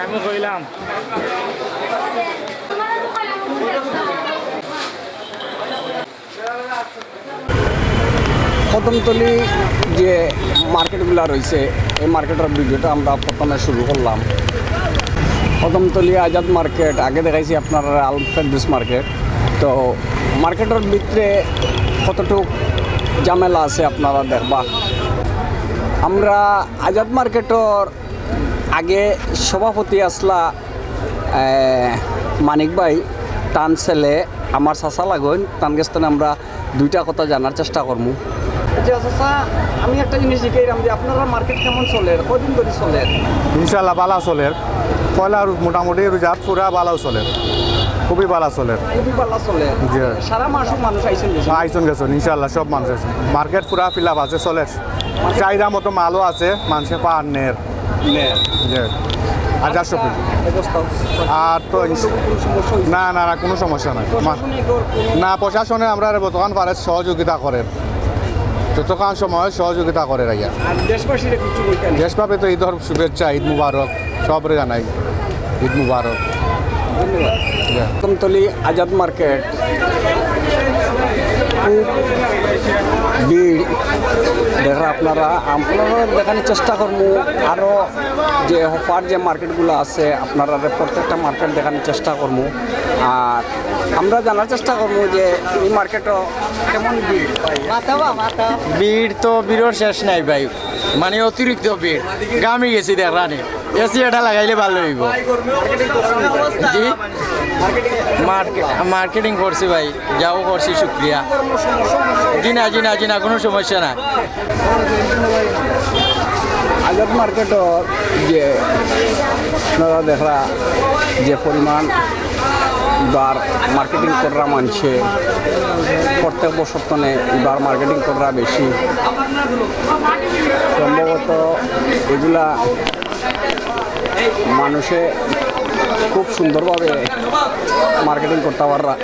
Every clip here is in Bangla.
আমি কইলাম কদমতলী যে মার্কেটগুলো রয়েছে এই মার্কেটের ভিডিওটা আমরা প্রথমে শুরু করলাম। কদমতলী আজাদ মার্কেট আগে দেখাইছি আপনার আলফেডুস মার্কেট। তো মার্কেটের ভিতরে কতটুকু ঝামেলা আছে আপনারা দেখবা। আমরা আজাদ মার্কেটের আগে সভাপতি আসলা মানিক ভাই টান ছেলে আমার চাচা লাগন টান গেস্তানে আমরা দুইটা কথা জানার চেষ্টা করবো। চাচা আমি একটা জিনিস শিখাইলাম যে আপনারা মার্কেট কেমন চলে, কদিন ধরে চলে? ইনশাল্লাহ বালা চলে, পয়লা মোটামুটি রোজাত পুরা বালাও চলে, খুবই বালা চলে, খুবই ভালো চলে। সারা মাসও মানুষ আইসেন আইসন গেছেন ইনশাল্লাহ সব মানুষ আছে, মার্কেট পুরা ফিল আপ আছে, চলে চাহিদা মতো মালও আছে, মানুষের পাহাড় নের হাজার শপিং আর তো না না না কোনো সমস্যা নাই না। প্রশাসনে আমরা দোকান পারে সহযোগিতা করেন, যতক্ষণ সময় সহযোগিতা করে রাইয়া। দেশব্যাপী তো ঈদের শুভেচ্ছা, ঈদ মুবারক সবরে জানাই, ঈদ মুবারক। কদমতলী আজাদ মার্কেট খুব ভিড় দেখা আপনারা দেখানোর চেষ্টা করবো। আরও যে অফার যে মার্কেটগুলো আছে আপনারা প্রত্যেকটা মার্কেট দেখানোর চেষ্টা করবো। আর আমরা জানার চেষ্টা করবো যে এই মার্কেটও কেমন ভিড়। ভিড় তো ভিড়ের শেষ নাই ভাই, মানে অতিরিক্ত ভিড়। গামি গেছি দেখ রানে এসি এটা লাগাইলে ভালো হইব। জি মার্কেটিং করছি ভাই, যাও করছি, শুক্রিয়া। জি না জি না জি না কোনো সমস্যা না। আজাদ মার্কেটর যে আপনারা দেখরা যে পরিমাণ এবার মার্কেটিং করা মানছে, প্রত্যেক বছর তনে এবার মার্কেটিং করা বেশি। সম্ভবত এগুলা মানুষে খুব সুন্দরভাবে মার্কেটিং করতে পাররা।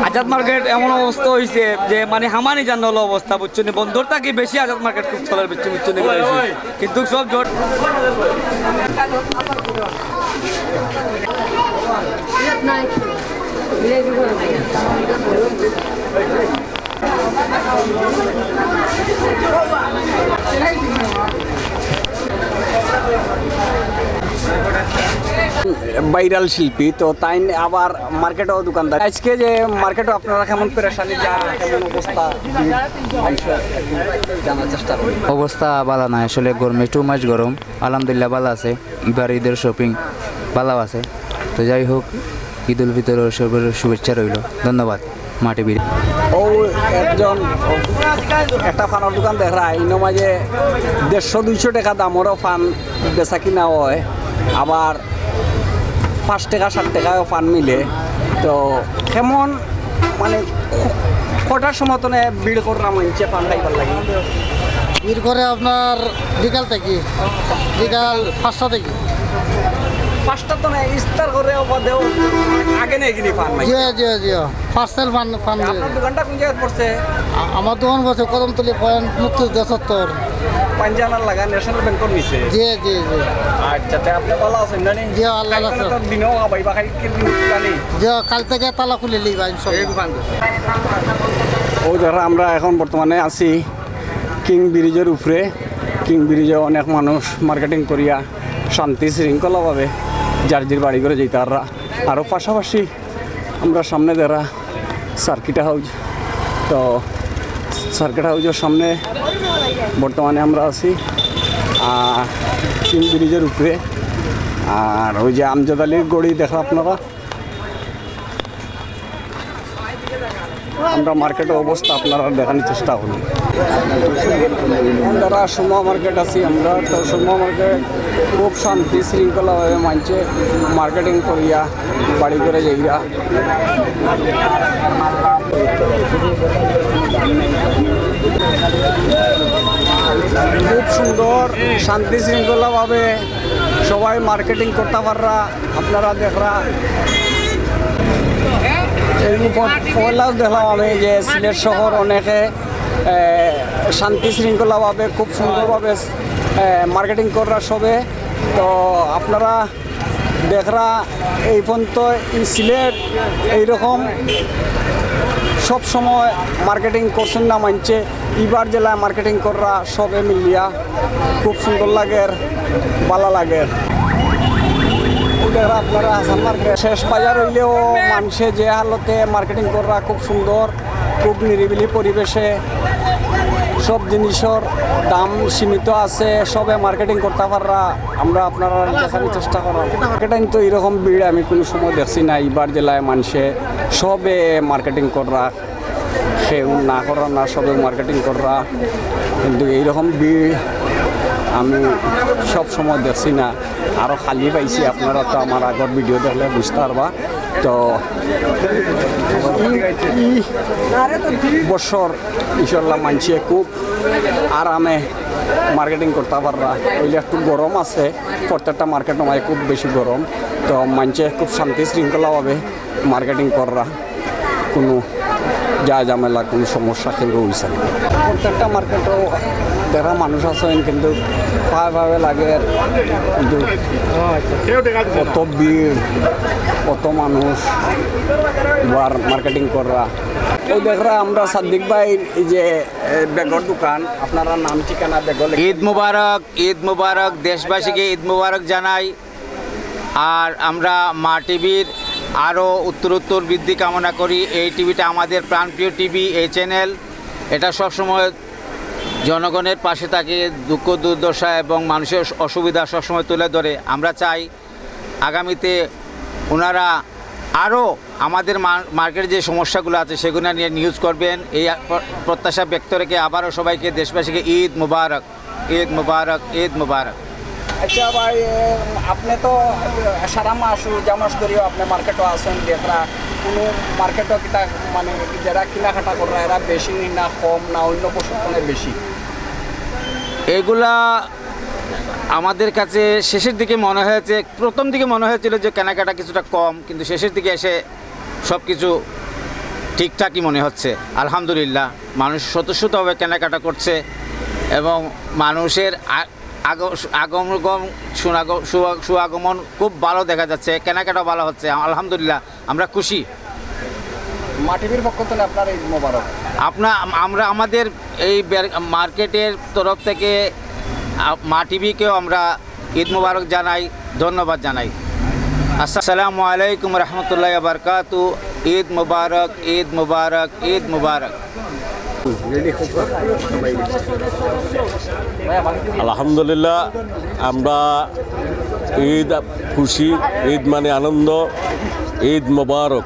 আজাদ মার্কেট এমন অবস্থা হয়েছে যে মানে হামানি জানালো অবস্থা, বুঝছেন? বন্ধুর থাকি বেশি আজাদ মার্কেট খুব চলার বুঝছেন, কিন্তু সব জোট ভাইরাল শিল্পী তো তাই আবার মার্কেটও দোকানদার। আজকে যে মার্কেটও আপনারা কেমন পেরেশানি, যা কেমন অবস্থা জানার চেষ্টা করি। অবস্থা ভালো না আসলে, গরমে টু মাস গরম। আলহামদুলিল্লাহ ভালো আছে, এবার ঈদের শপিং ভালো আছে। তো যাই হোক, ঈদ উল ফিতরের সবের শুভেচ্ছা রইল। ধন্যবাদ। মাটি বিড়ি ও একজন একটা ফানের দোকান দেখা ইনো মাঝে 150-200 টাকা দামেরও ফান বেচা কিনা হয়, আবার 5 টাকা 7 টাকাও ফান মিলে। তো কেমন মানে কটার সময় তো ভিড় করা মানছে ফান খাইবার লাগে? ভিড় করে আপনার বিকাল থেকে, বিকাল 5টা থেকে। 5টা তো না ইস্তার করে দেও আগে নেই কিনি ফান নাই। জি জি জি পার্সেল ফান। আপনার দোকানটা কোন জায়গায় পড়ছে? আমার দোকান বসে কদমতলী পয়েন্ট 79 পাঞ্জানার লাগা ন্যাশনাল ব্যাংকের নিচে। জি জি জি আচ্ছা, তে আপনি ভালো আছেন না? জি আল্লাহ রাখছে। দিনও আবাইবা খাই কি দিন জানি যে কাল থেকে তালা খুলে লিবা ইনশাআল্লাহ। ও যারা আমরা এখন বর্তমানে আছি কিং ব্রিজের উপরে। কিং ব্রিজে অনেক মানুষ মার্কেটিং করিয়া শান্তি শৃঙ্খলাভাবে যার বাড়ি করে যেতে পাররা। আরও পাশাপাশি আমরা সামনে যারা সার্কিট হাউস, তো সার্কিট হাউসের সামনে বর্তমানে আমরা আছি কিং ব্রিজের উপরে। আর ওই যে আমজাদ আলীর গড়ি দেখা আপনারা। আমরা মার্কেটের অবস্থা আপনারা দেখানোর চেষ্টা করি। যারা সুমা মার্কেট আছি আমরা, তো সুমা মার্কেট খুব শান্তি শৃঙ্খলাভাবে মানছে মার্কেটিং করিয়া বাড়ি করে যাইয়া। খুব সুন্দর শান্তি শৃঙ্খলাভাবে সবাই মার্কেটিং করতে পাররা। আপনারা দেখরা পয়লাও দেখলাম আমি যে সিলেট শহর অনেকে শান্তি শৃঙ্খলাভাবে খুব সুন্দরভাবে মার্কেটিং করা সবে। তো আপনারা দেখরা এই পর্যন্ত সিলেট এইরকম সব সময় মার্কেটিং করছেন না মানছে, এবার জেলায় মার্কেটিং করা সবে মিলিয়া খুব সুন্দর লাগে, ভালো লাগে। আপনারা হাসান মার্কেট শেষ বাজার হইলেও মানুষে যে হালতে মার্কেটিং করা খুব সুন্দর, খুব নিরিবিলি পরিবেশে, সব জিনিসের দাম সীমিত আছে, সবে মার্কেটিং করতে পাররা আমরা আপনারা দেখানোর চেষ্টা করা। মার্কেটিং তো এরকম ভিড় আমি কোনো সময় দেখছি না, এবার জেলায় মানুষে সবে মার্কেটিং করা, সেও না করা না, সবে মার্কেটিং করা, কিন্তু এইরকম ভিড় আমি সব সময় দেখছি না, আরও খালি পাইছি। আপনারা তো আমার আগর ভিডিও দেখলে বুঝতে পারবা। তো বছর ইনশাল্লাহ মানছে খুব আরামে মার্কেটিং করতে পাররা। ওইলে একটু গরম আছে, প্রত্যেকটা মার্কেট নয় খুব বেশি গরম, তো মানছে খুব শান্তি শৃঙ্খলাভাবে মার্কেটিং করা, কোনো যা ঝামেলা কোনো সমস্যা কিন্তু হয়েছে না। প্রত্যেকটা মার্কেটও দেখা মানুষ আছেন, কিন্তু ভাবে লাগে, কিন্তু কত ভিড়, কত মানুষ এবার মার্কেটিং করা। ওই দেখরা আমরা সাদ্দিক ভাই এই যে ব্যাগর দোকান, আপনারা নাম ঠিকানা ব্যাগর। ঈদ মুবারক, ঈদ মুবারক, দেশবাসীকে ঈদ মুবারক জানাই। আর আমরা মা টিভির আরও উত্তরোত্তর বৃদ্ধি কামনা করি। এই টিভিটা আমাদের প্রাণপ্রিয় টিভি, এই চ্যানেল, এটা সবসময় জনগণের পাশে থাকে, দুঃখ দুর্দশা এবং মানুষের অসুবিধা সবসময় তুলে ধরে। আমরা চাই আগামীতে ওনারা আরও আমাদের মার্কেটে যে সমস্যাগুলো আছে সেগুলো নিয়ে নিউজ করবেন, এই প্রত্যাশা ব্যক্ত রেখে আবারও সবাইকে দেশবাসীকে ঈদ মুবারক, ঈদ মুবারক, ঈদ মুবারক। আচ্ছা ভাই, আপনি তো সারা মাস জামাস ধরেও আপনি মার্কেটও আসেন, দেখরা কোনো মার্কেটও কিতা মানে যারা কেনাকাটা করা এরা বেশি না কম না অন্য প্রশাসনের বেশি? এগুলা আমাদের কাছে শেষের দিকে মনে হয়েছে, প্রথম দিকে মনে হয়েছিল যে কেনাকাটা কিছুটা কম, কিন্তু শেষের দিকে এসে সব কিছু ঠিকঠাকই মনে হচ্ছে। আলহামদুলিল্লাহ, মানুষ স্বতঃস্ফূর্তভাবে কেনাকাটা করছে এবং মানুষের আগমন সুআগমন খুব ভালো দেখা যাচ্ছে, কেনাকাটা ভালো হচ্ছে। আলহামদুলিল্লাহ, আমরা খুশি। মা টিভির পক্ষ থেকে আপনার ঈদ মোবারক। আমরা আমাদের এই মার্কেটের তরফ থেকে মা টিভিকেও আমরা ঈদ মুবারক জানাই, ধন্যবাদ জানাই। আসসালামু আলাইকুম রহমতুল্লাহ বারকাতু। ঈদ মুবারক, ঈদ মুবারক, ঈদ মুবারক। আলহামদুলিল্লাহ, আমরা ঈদ খুশি, ঈদ মানে আনন্দ, ঈদ মুবারক।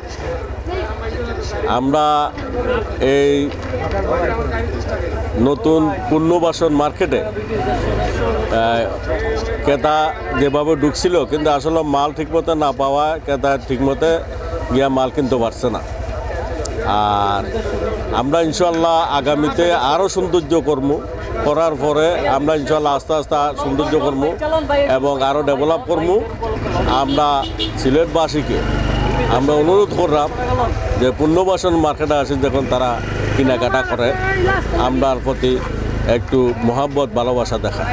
আমরা এই নতুন পুনর্বাসন মার্কেটে ক্রেতা যেভাবে ঢুকছিল, কিন্তু আসলে মাল ঠিকমতো না পাওয়া, ক্রেতা ঠিকমতো গিয়া মাল কিনতে পারছে না। আর আমরা ইনশাল্লাহ আগামীতে আরও সৌন্দর্য করার পরে আমরা ইনশাল্লাহ আস্তে আস্তে সৌন্দর্য করবো এবং আরও ডেভেলপ করবো। আমরা সিলেটবাসীকে আমরা অনুরোধ করলাম যে পুনর্বাসন মার্কেটে আসে যখন তারা কেনাকাটা করে, আমরার প্রতি একটু মহাব্বত ভালোবাসা দেখায়।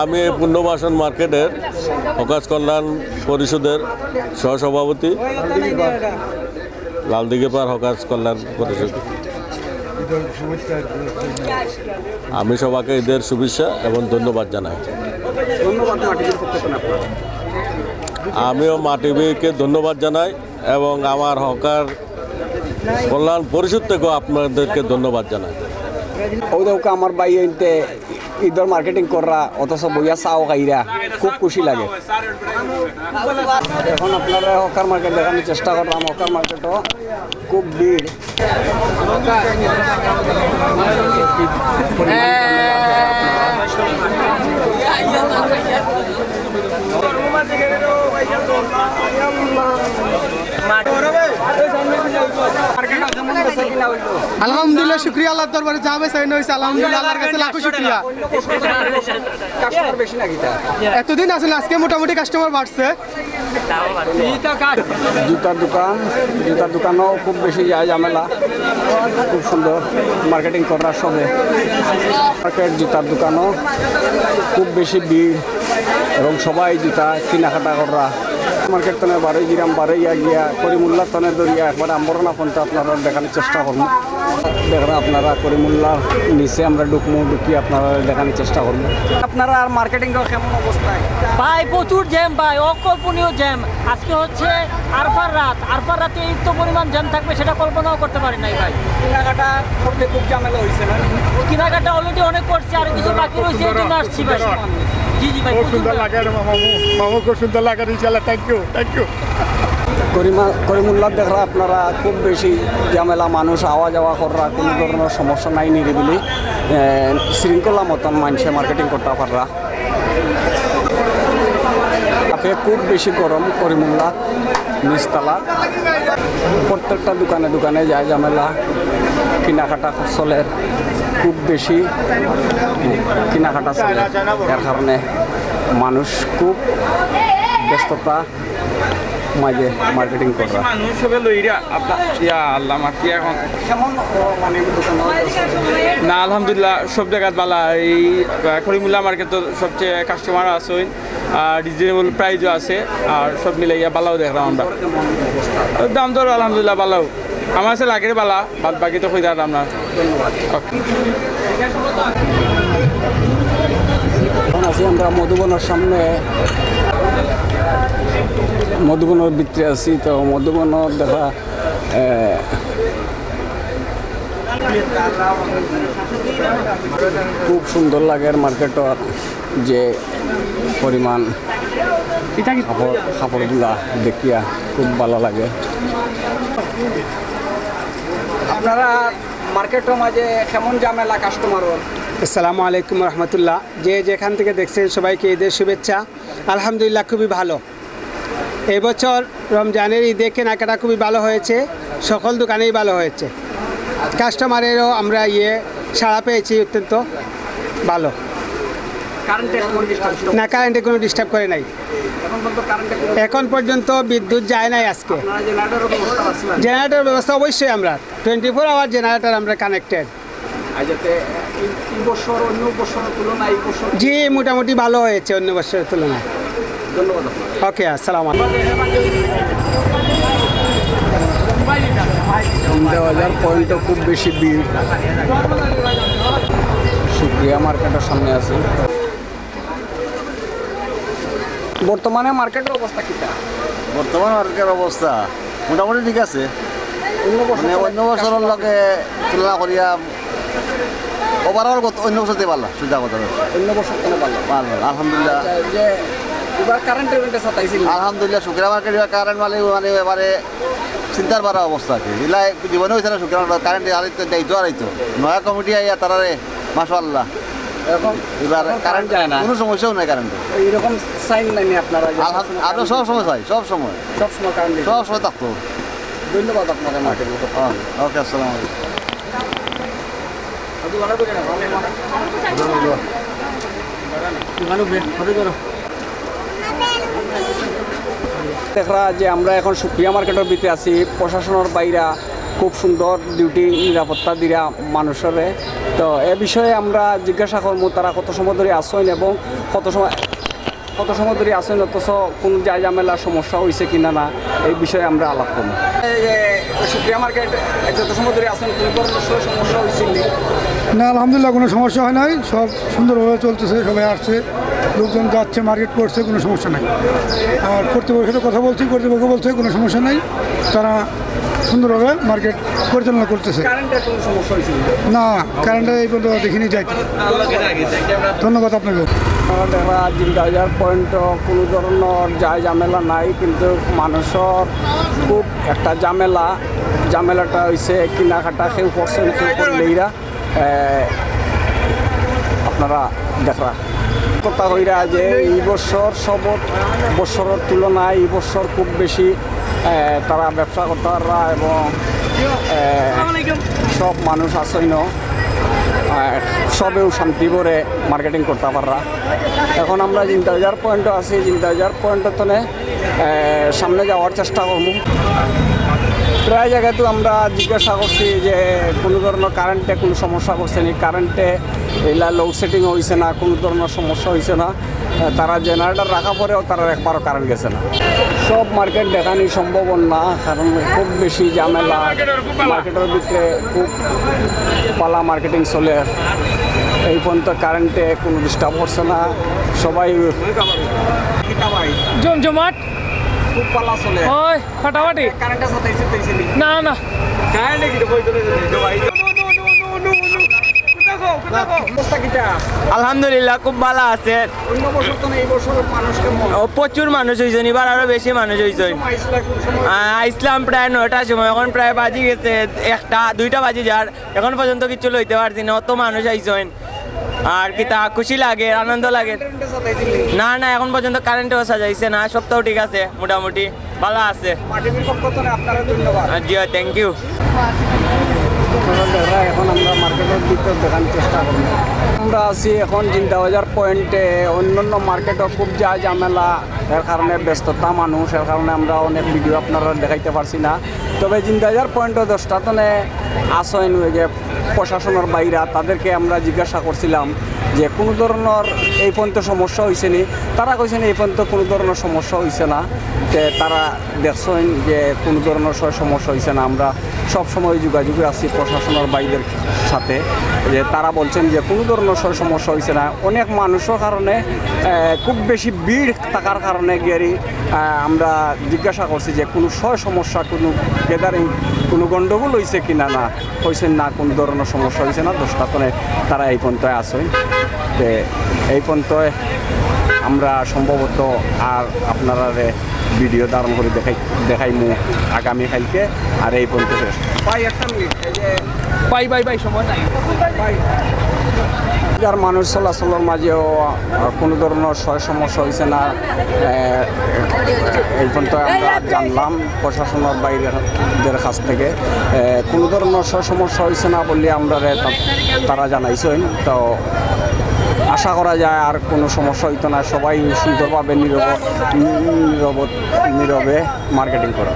আমি পুনর্বাসন মার্কেটের হকার্স কল্যাণ পরিষদের সহসভাপতি, লালদিঘিপাড় হকার্স কল্যাণ পরিষদ। আমি সবাইকে ঈদের শুভেচ্ছা এবং ধন্যবাদ জানাই। আমিও মা টিভিকে ধন্যবাদ জানাই এবং আমার হকার কল্যাণ পরিষদ থেকেও আপনাদেরকে ধন্যবাদ জানাই। ওদেরকে আমার ভাই ঈদের মার্কেটিং করা, অথচ বইয়া চাও খাইরা খুব খুশি লাগে। এখন আপনারা হকার মার্কেট দেখানোর চেষ্টা করলাম। হকার মার্কেটও খুব ভিড়। আলহামদুলিল্লাহ, শুকরিয়া আল্লাহর দরবারে যা বেচাইন হয়েছে আলহামদুলিল্লাহ, আল্লাহর কাছে লাখো শুকরিয়া। কাস্টমার বেশি নাকি তা? এতদিন আসলে আজকে মোটামুটি কাস্টমার বাড়ছে। জুতার দোকানও খুব বেশি যায় ঝামেলা, খুব সুন্দর মার্কেটিং করার সবে মার্কেট। জুতার দোকানও খুব বেশি ভিড় এবং সবাই জুতা কেনাকাটা করা। মার্কেট তনে বারোই গিরাম বারোইয়া গিয়া করিমুল্লার তনে দরিয়া একবার আমরনা পর্যন্ত আপনারা দেখানোর চেষ্টা করবো। দেখেন আপনারা করিমুল্লার নিচে আমরা ঢুকি আপনারা দেখানোর চেষ্টা করবো। আপনারা আর মার্কেটিং কেমন অবস্থায়? ভাই প্রচুর জ্যাম ভাই, অকল্পনীয় জ্যাম। আজকে হচ্ছে আরফার রাতে এই তো পরিমাণ জ্যাম থাকবে সেটা কল্পনাও করতে পারি নাই ভাই। কেনাকাটা করতে খুব ঝামেলা হয়েছে না? কেনাকাটা অলরেডি অনেক করছি, আর কিছু বাকি রয়েছে, এই জন্য আসছি ভাই। জি জি ভাই, খুব সুন্দর লাগে মামু, খুব সুন্দর লাগে ইনশাআল্লাহ। Thank you. করিমুল্লাহ দেখরা আপনারা খুব বেশি ঝামেলা, মানুষ আওয়া যাওয়া করা, কোনো ধরনের সমস্যা নাই, নিরিবিলি শৃঙ্খলা মতন মানুষে মার্কেটিং করতে পাররা। আপনি খুব বেশি গরম করিমুল্লাহ নিচতলা, প্রত্যেকটা দোকানে যায় ঝামেলা, কেনাকাটা চলে খুব বেশি, কেনাকাটা চলে, এর কারণে মানুষ খুব ব্যস্ততা মাঝে মার্কেটিং করা। মানুষ সবে লইরা আল্লাহ মাতি এখন কেমন মানে না আলহামদুলিল্লাহ সব জায়গায় বালা। এই করিমুল্লাহ মার্কেট তো সবচেয়ে কাস্টমার আছে, আর রিজনেবল প্রাইসও আছে, আর সব মিলাইয়া বালাও দেখলাম আমরা। দাম দর আলহামদুলিল্লাহ বালাও আমার কাছে লাগের বালা, বাদ বাকি তো খুঁজে দাম না। এখন আছি আমরা মধুবনের সামনে, মধুবনের ভিতরে আছি। তো মধুবনের দেখা খুব সুন্দর লাগে মার্কেটর যে পরিমাণ কাপড়গুলা দেখিয়া খুব ভালো লাগে। আপনারা মার্কেটের মাঝে কেমন ঝামেলা কাস্টমারও? আসসালামু আলাইকুম রহমতুল্লাহ। যে যেখান থেকে দেখছেন সবাইকে ঈদের শুভেচ্ছা। আলহামদুলিল্লাহ খুবই ভালো। এবছর রমজানের ঈদে কেনাকাটা খুবই ভালো হয়েছে, সকল দোকানেই ভালো হয়েছে। কাস্টমারেরও আমরা সাড়া পেয়েছি অত্যন্ত ভালো। না, কারেন্টে কোনো ডিস্টার্ব করে নাই এখন পর্যন্ত। বিদ্যুৎ যায় নাই আজকে। জেনারেটর ব্যবস্থা অবশ্যই আমরা 24 আওয়ার জেনারেটর আমরা কানেক্টেড। জি মোটামুটি ভালো হয়েছে অন্য বছরের তুলনায়। ওকে, আসসালাম আলাইকুম। বাজার পয়েন্টও খুব বেশি ভিড়। শুক্রিয়া মার্কেটের সামনে আছে। বর্তমানে মার্কেটের অবস্থা কি? বর্তমান মার্কেটের অবস্থা মোটামুটি ঠিক আছে। অন্য বছরের লগে তুলনা করিয়া ওভারঅল অন্য বছরতে ভালো, সুবিধা কথা অন্য বছর ভালো আলহামদুলিল্লাহ। যে এবার কারেন্টের সাতাইছিল আলহামদুলিল্লাহ। শুক্রিয়া মার্কেট কারেন্ট মানে এবারে চিন্তার বারা অবস্থা আছে। এগুলা জীবনে হয়েছে না শুক্রিয়া কারেন্ট দায়িত্ব আড়াইতো নয়া কমিটি আইয়া তারারে মাশাআল্লাহ এরকম এবার কারেন্ট যায় না, কোনো সমস্যাও নাই কারেন্ট। এইরকম সাইন নাই আপনারা? আপনার সব সময় চাই, সব সময় কারেন্ট সব সময় থাকতো। ধন্যবাদ আপনাকে মার্কেট। ওকে, আসসালামু আলাইকুম। দেখরা যে আমরা এখন শুক্রিয়া মার্কেটের ভিতরে আছি। প্রশাসনের বাইরা খুব সুন্দর ডিউটি নিরাপত্তা দিরা মানুষের। তো এ বিষয়ে আমরা জিজ্ঞাসা করবো তারা কত সময় ধরে আসেন এবং কত সময় ধরে আসেন, অথচ কোন যায় ঝামেলা সমস্যা হয়েছে কিনা না, এই বিষয়ে আমরা আলাপ করবো। শুক্রিয়া মার্কেট যত সময় ধরে আসেন কোন ধরনের সমস্যা হয়েছিল? না, আলহামদুলিল্লাহ কোনো সমস্যা হয় নাই, সব সুন্দরভাবে চলতেছে, সবাই আসছে, লোকজন যাচ্ছে, মার্কেট করছে, কোনো সমস্যা নাই। আর কর্তৃপক্ষের সাথে কথা বলছি, কর্তৃপক্ষ বলছে কোনো সমস্যা নাই, তারা সুন্দরভাবে মার্কেট পরিচালনা করতেছে। না, কারেন্টে এই পর্যন্ত দেখিনি যাইতে। ধন্যবাদ আপনাকে। দেখা জিন্দাবাজার পয়েন্ট কোনো ধরনের যায় ঝামেলা নাই, কিন্তু মানুষের খুব একটা ঝামেলাটা হয়েছে কেনাকাটা কেউ করছেন কেউ করলেইরা আপনারা দেখরা। কথা হইরা যে এই বছর সব বছরের তুলনায় এই বছর খুব বেশি তারা ব্যবসা কর্তারা এবং সব মানুষ আসইন সবেও শান্তি ভরে মার্কেটিং করতে পাররা। এখন আমরা চিন্তা হাজার পয়েন্টও আছি, চিন্তা হাজার পয়েন্টের তনে সামনে যাওয়ার চেষ্টা করবো। প্রায় জায়গাতেও আমরা জিজ্ঞাসা করছি যে কোনো ধরনের কারেন্টে কোনো সমস্যা করছে নি, কারেন্টে এলা লোডশেডিং হয়েছে না, কোনো ধরনের সমস্যা হয়েছে না। তারা জেনারেটর রাখা পরেও তারা একবারও কারেন্ট গেছে না। সব মার্কেট দেখানি সম্ভব না, কারণ খুব বেশি ঝামেলা মার্কেটের ভিতরে, খুব পালা মার্কেটিং চলে। এই পর্যন্ত কারেন্টে কোনো ডিস্টার্ব করছে না, সবাই জমজমাট খুব পালা চলে। ওই ফাটাফাটি কারেন্টের সাথে না না আলহামদুলিল্লাহ খুব ভালো আছে। প্রচুর মানুষ হয়েছে, এবার আরো বেশি মানুষ হয়েছে। আইসলাম প্রায় 9টার সময়, এখন প্রায় বাজি গেছে 1টা 2টা বাজি যার, এখন পর্যন্ত কিছু লইতে পারছি না, অত মানুষ আইসেন। আর কি তা খুশি লাগে, আনন্দ লাগে। না না এখন পর্যন্ত কারেন্টও সাজাইছে না, সবটাও ঠিক আছে, মোটামুটি ভালো আছে। জি থ্যাংক ইউ। এখন আমরা মার্কেটের ভিতর দেখার চেষ্টা করব। আমরা আছি এখন চিন্তা বাজার পয়েন্টে। অন্যান্য মার্কেটও খুব যা ঝামেলা, এর কারণে ব্যস্ততা মানুষ, এর কারণে আমরা অনেক ভিডিও আপনারা দেখাইতে পারছি না। তবে চিন্তা বাজার পয়েন্টও 10টা তনে আসেন যে প্রশাসনের বাইরা, তাদেরকে আমরা জিজ্ঞাসা করছিলাম যে কোনো ধরনের এই পর্যন্ত সমস্যা হয়েছে নি। তারা কইছেন এই পর্যন্ত কোনো ধরনের সমস্যা হয়েছে না, যে তারা দেখছেন যে কোনো ধরনের সমস্যা হয়েছে না। আমরা সবসময় যোগাযোগে আছি প্রশাসনের বাইরের সাথে, যে তারা বলছেন যে কোনো ধরনের সমস্যা হয়েছে না। অনেক মানুষের কারণে খুব বেশি ভিড় থাকার কারণে গিয়ে আমরা জিজ্ঞাসা করছি যে কোনো সমস্যা, কোনো গ্যাদারিং, কোনো গণ্ডগোল হয়েছে কি না। না হয়েছেন না, কোনো ধরনের সমস্যা হয়েছে না। 10টা তনে তারা এই পর্যন্ত আসেন। তো এই পর্যন্ত আমরা সম্ভবত আর আপনারা ভিডিও ধারণ করে দেখাইমু আগামীকালকে। আর এই পর্যন্ত শেষ। একটা মিনিট, এই যে বাই সময় নাই। যার মানুষ চলাচলের মাঝেও কোনো ধরনের সমস্যা হয়েছে না, এই পর্যন্ত আমরা জানলাম প্রশাসনের বাইরের কাছ থেকে। কোনো ধরনের সমস্যা হয়েছে না বললে আমরা তারা জানাইছেন। তো আশা করা যায় আর কোনো সমস্যা হইতো না, সবাই সুন্দরভাবে নীরবে মার্কেটিং করে।